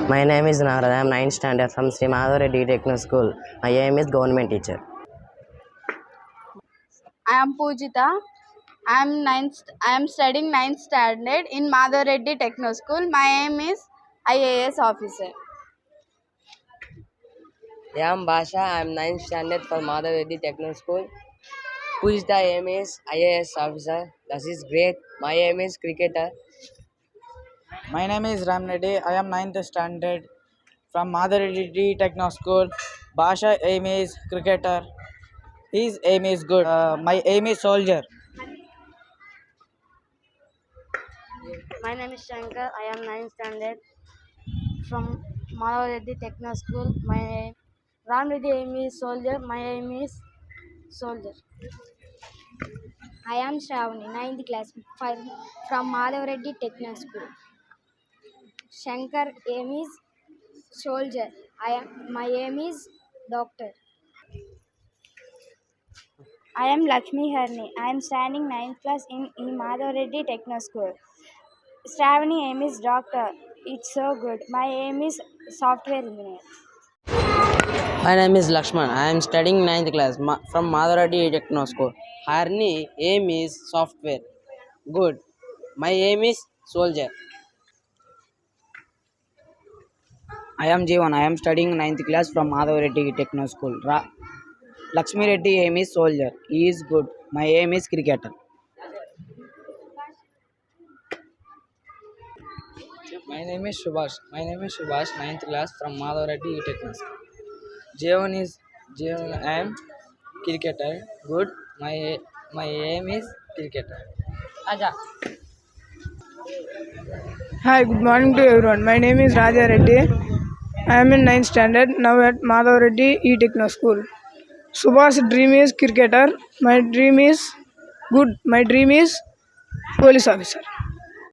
My name is Nagraj. I am 9th standard from Sri Madhav Reddy Techno School. My aim is government teacher. I am Pujita. I am studying 9th standard in Madhav Reddy Techno School. My aim is IAS officer. I am Basha. I am 9th standard from Madhav Reddy Techno School. Pujita aim is IAS officer. That is great. My aim is cricketer. My name is Ram Reddy. I am 9th standard from Madhav Reddy Techno School. Basha aim is cricketer. His aim is good. My aim is soldier. My name is Shankar. I am 9th standard from Madhav Reddy Techno School. My Ram Reddy aim is soldier. My aim is soldier. I am Shravani, 9th class from Madhav Reddy Techno School. Shankar aim is soldier. My aim is doctor. I am Lakshmi Harni. I am standing 9th class in Madhav Reddy Techno School. Shravani aim is doctor. It's so good. My aim is software engineer. My name is Lakshman. I am studying 9th class from Madhav Reddy Techno School. Harni aim is software. Good. My aim is soldier. I am Jeevan. I am studying 9th class from Madhav Reddy Techno School. Lakshmi Reddy aim is soldier. He is good. My aim is cricketer. My name is Subhash. 9th class from Madhav Reddy Techno School. Jeevan. I am cricketer. Good. My aim is cricketer. Aja. Hi, good morning to everyone. My name is Raja Reddy. I am in 9th standard now at Madhav Reddy E-Techno School. Subha's dream is cricketer. My dream is good. My dream is police officer.